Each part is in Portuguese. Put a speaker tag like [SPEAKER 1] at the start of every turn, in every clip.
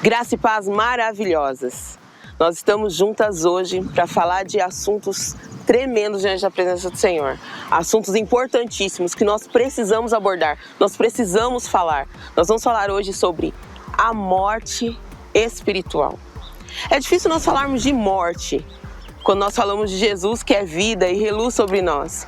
[SPEAKER 1] Graça e paz maravilhosas. Nós estamos juntas hoje para falar de assuntos tremendos diante da presença do Senhor. Assuntos importantíssimos que nós precisamos abordar, nós precisamos falar. Nós vamos falar hoje sobre a morte espiritual. É difícil nós falarmos de morte quando nós falamos de Jesus, que é vida e reluz sobre nós.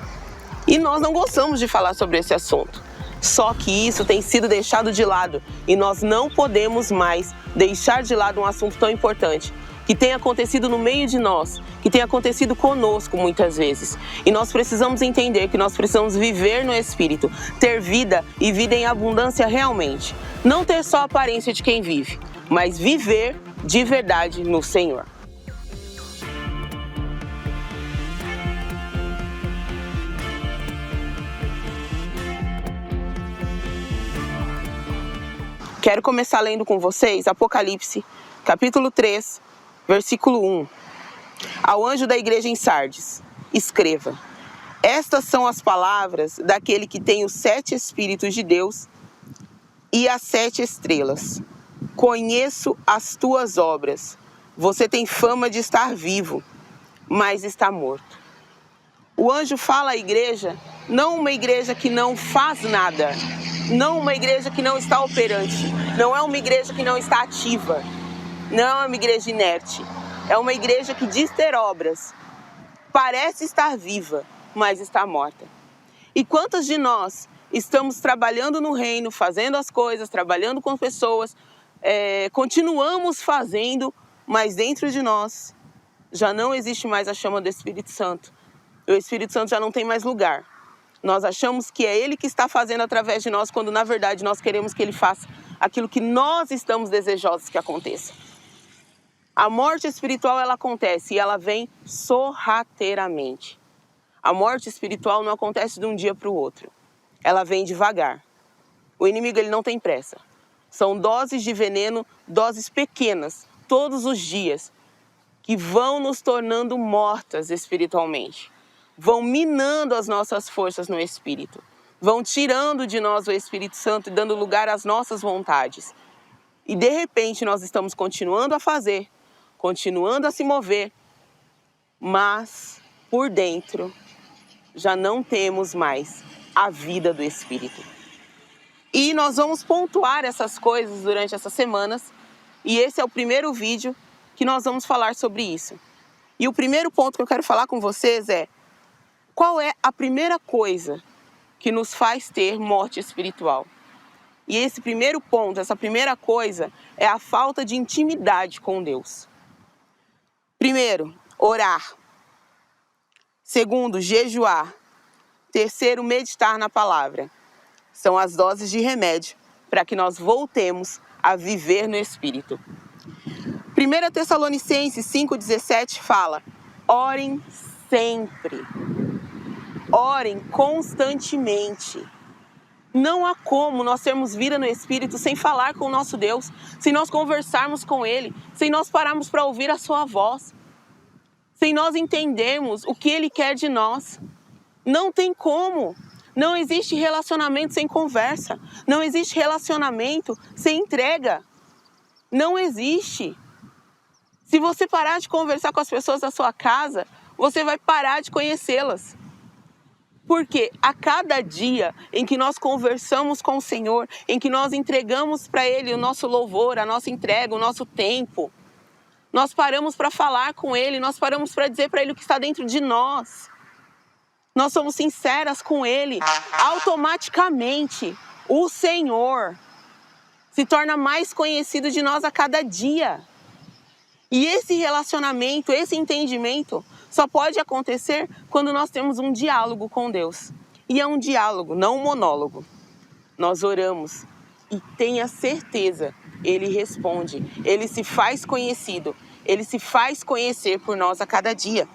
[SPEAKER 1] E nós não gostamos de falar sobre esse assunto. Só que isso tem sido deixado de lado e nós não podemos mais deixar de lado um assunto tão importante, que tem acontecido no meio de nós, que tem acontecido conosco muitas vezes. E nós precisamos entender que nós precisamos viver no Espírito, ter vida e vida em abundância realmente. Não ter só a aparência de quem vive, mas viver de verdade no Senhor. Quero começar lendo com vocês Apocalipse, capítulo 3, versículo 1. Ao anjo da igreja em Sardes, escreva: estas são as palavras daquele que tem os 7 Espíritos de Deus e as 7 estrelas. Conheço as tuas obras. Você tem fama de estar vivo, mas está morto. O anjo fala à igreja, não uma igreja que não faz nada, não uma igreja que não está operante, não é uma igreja que não está ativa, não é uma igreja inerte, é uma igreja que diz ter obras, parece estar viva, mas está morta. E quantos de nós estamos trabalhando no reino, fazendo as coisas, trabalhando com pessoas, continuamos fazendo, mas dentro de nós já não existe mais a chama do Espírito Santo. O Espírito Santo já não tem mais lugar. Nós achamos que é Ele que está fazendo através de nós, quando na verdade nós queremos que Ele faça aquilo que nós estamos desejosos que aconteça. A morte espiritual, ela acontece e ela vem sorrateiramente. A morte espiritual não acontece de um dia para o outro. Ela vem devagar. O inimigo, ele não tem pressa. São doses de veneno, doses pequenas, todos os dias, que vão nos tornando mortas espiritualmente. Vão minando as nossas forças no Espírito. Vão tirando de nós o Espírito Santo e dando lugar às nossas vontades. E de repente nós estamos continuando a fazer, continuando a se mover, mas por dentro já não temos mais a vida do Espírito. E nós vamos pontuar essas coisas durante essas semanas. E esse é o primeiro vídeo que nós vamos falar sobre isso. E o primeiro ponto que eu quero falar com vocês é: qual é a primeira coisa que nos faz ter morte espiritual? E esse primeiro ponto, essa primeira coisa, é a falta de intimidade com Deus. Primeiro, orar. Segundo, jejuar. Terceiro, meditar na palavra. São as doses de remédio para que nós voltemos a viver no Espírito. 1 Tessalonicenses 5,17 fala: orem sempre. Orem constantemente. Não há como nós termos vida no Espírito sem falar com o nosso Deus, sem nós conversarmos com Ele, sem nós pararmos para ouvir a sua voz, sem nós entendermos o que Ele quer de nós. Não tem como. Não existe relacionamento sem conversa. Não existe relacionamento sem entrega. Não existe. Se você parar de conversar com as pessoas da sua casa, você vai parar de conhecê-las. Porque a cada dia em que nós conversamos com o Senhor, em que nós entregamos para Ele o nosso louvor, a nossa entrega, o nosso tempo, nós paramos para falar com Ele, nós paramos para dizer para Ele o que está dentro de nós. Nós somos sinceras com Ele. Automaticamente, o Senhor se torna mais conhecido de nós a cada dia. E esse relacionamento, esse entendimento, só pode acontecer quando nós temos um diálogo com Deus. E é um diálogo, não um monólogo. Nós oramos e tenha certeza, Ele responde. Ele se faz conhecido. Ele se faz conhecer por nós a cada dia.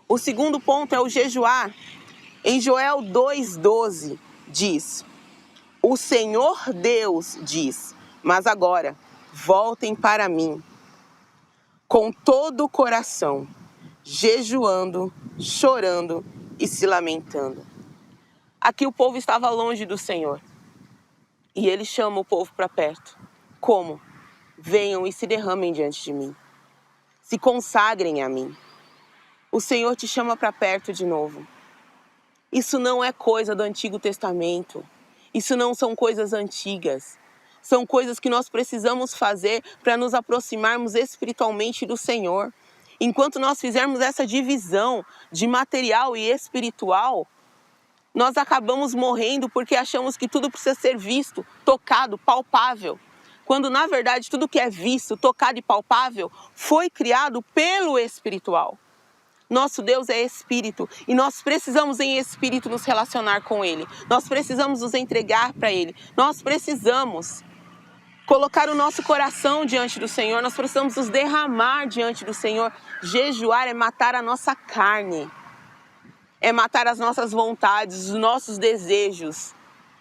[SPEAKER 1] O segundo ponto é o jejuar. Em Joel 2,12 diz: o Senhor Deus diz, mas agora voltem para mim com todo o coração, jejuando, chorando e se lamentando. Aqui o povo estava longe do Senhor. E Ele chama o povo para perto. Como? venham e se derramem diante de mim. Se consagrem a mim. O Senhor te chama para perto de novo. Isso não é coisa do Antigo Testamento. Isso não são coisas antigas. São coisas que nós precisamos fazer para nos aproximarmos espiritualmente do Senhor. Enquanto nós fizermos essa divisão de material e espiritual, nós acabamos morrendo porque achamos que tudo precisa ser visto, tocado, palpável. Quando, na verdade, tudo que é visto, tocado e palpável foi criado pelo espiritual. Nosso Deus é espírito e nós precisamos em espírito nos relacionar com Ele. Nós precisamos nos entregar para Ele. Nós precisamos colocar o nosso coração diante do Senhor. Nós precisamos nos derramar diante do Senhor. Jejuar é matar a nossa carne. É matar as nossas vontades, os nossos desejos.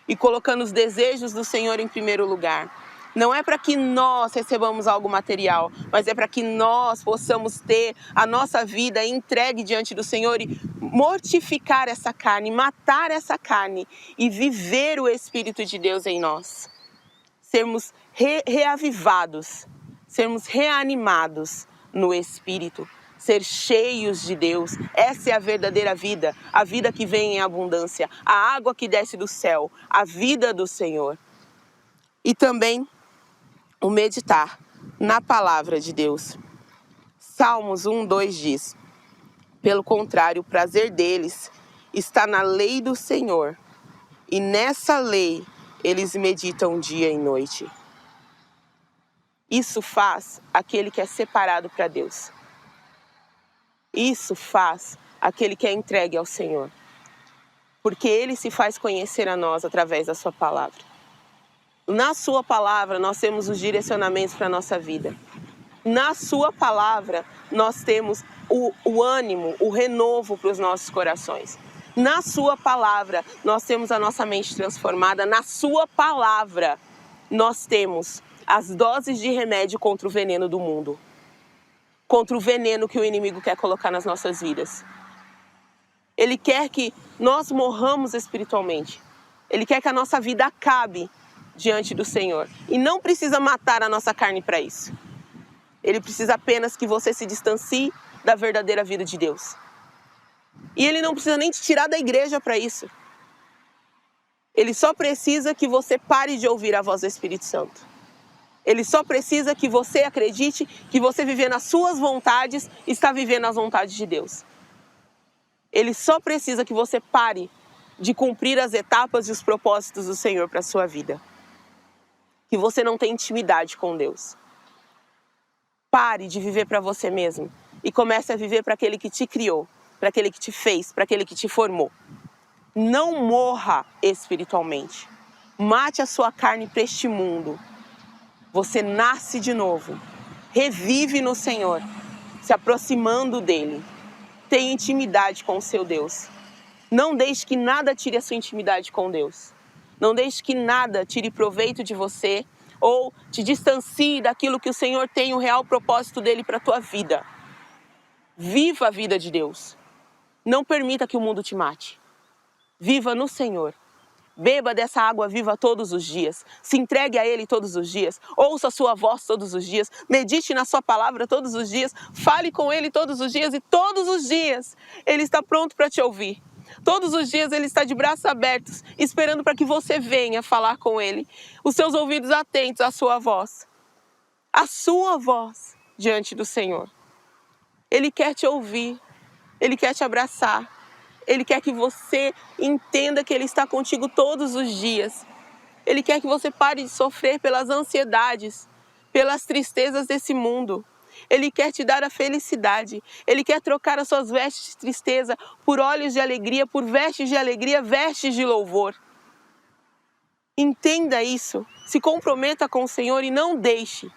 [SPEAKER 1] E colocando os desejos do Senhor em primeiro lugar. Não é para que nós recebamos algo material, mas é para que nós possamos ter a nossa vida entregue diante do Senhor e mortificar essa carne, matar essa carne e viver o Espírito de Deus em nós. Sermos reavivados, sermos reanimados no Espírito, ser cheios de Deus. Essa é a verdadeira vida, a vida que vem em abundância, a água que desce do céu, a vida do Senhor. E também o meditar na palavra de Deus. Salmos 1:2 diz: pelo contrário, o prazer deles está na lei do Senhor, e nessa lei eles meditam dia e noite. Isso faz aquele que é separado para Deus. Isso faz aquele que é entregue ao Senhor. Porque Ele se faz conhecer a nós através da sua palavra. Na sua palavra nós temos os direcionamentos para a nossa vida. Na sua palavra nós temos o ânimo, o renovo para os nossos corações. Na sua palavra nós temos a nossa mente transformada. Na sua palavra nós temos as doses de remédio contra o veneno do mundo. Contra o veneno que o inimigo quer colocar nas nossas vidas. Ele quer que nós morramos espiritualmente. Ele quer que a nossa vida acabe diante do Senhor. E não precisa matar a nossa carne para isso. Ele precisa apenas que você se distancie da verdadeira vida de Deus. E Ele não precisa nem te tirar da igreja para isso. Ele só precisa que você pare de ouvir a voz do Espírito Santo. Ele só precisa que você acredite que você vivendo as suas vontades está vivendo as vontades de Deus. Ele só precisa que você pare de cumprir as etapas e os propósitos do Senhor para a sua vida. Que você não tem intimidade com Deus. Pare de viver para você mesmo e comece a viver para aquele que te criou, para aquele que te fez, para aquele que te formou. Não morra espiritualmente. Mate a sua carne para este mundo. Você nasce de novo. Revive no Senhor, se aproximando dEle. Tenha intimidade com o seu Deus. Não deixe que nada tire a sua intimidade com Deus. Não deixe que nada tire proveito de você ou te distancie daquilo que o Senhor tem, o real propósito dele para a tua vida. Viva a vida de Deus. Não permita que o mundo te mate. Viva no Senhor. Beba dessa água viva todos os dias. Se entregue a Ele todos os dias. Ouça a sua voz todos os dias. Medite na sua palavra todos os dias. Fale com Ele todos os dias. E todos os dias Ele está pronto para te ouvir. Todos os dias Ele está de braços abertos, esperando para que você venha falar com Ele. Os seus ouvidos atentos à sua voz. A sua voz diante do Senhor. Ele quer te ouvir. Ele quer te abraçar. Ele quer que você entenda que Ele está contigo todos os dias. Ele quer que você pare de sofrer pelas ansiedades, pelas tristezas desse mundo. Ele quer te dar a felicidade. Ele quer trocar as suas vestes de tristeza por olhos de alegria, por vestes de alegria, vestes de louvor. Entenda isso. Se comprometa com o Senhor e não deixe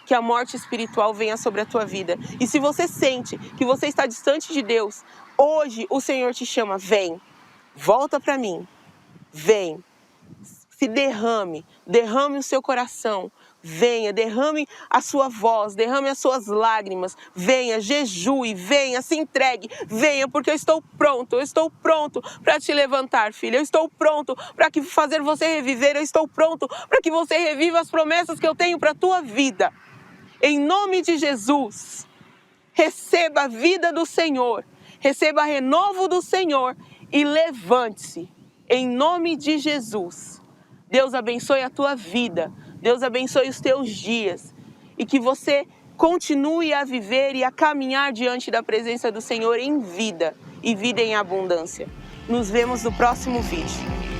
[SPEAKER 1] que a morte espiritual venha sobre a tua vida. E se você sente que você está distante de Deus, hoje o Senhor te chama, vem, volta para mim, vem, se derrame o seu coração, venha, derrame a sua voz, derrame as suas lágrimas, venha, jejue, venha, se entregue, venha, porque eu estou pronto para te levantar, filha, eu estou pronto para fazer você reviver, eu estou pronto para que você reviva as promessas que eu tenho para a tua vida. Em nome de Jesus, receba a vida do Senhor, receba renovo do Senhor e levante-se, em nome de Jesus. Deus abençoe a tua vida, Deus abençoe os teus dias e que você continue a viver e a caminhar diante da presença do Senhor em vida e vida em abundância. Nos vemos no próximo vídeo.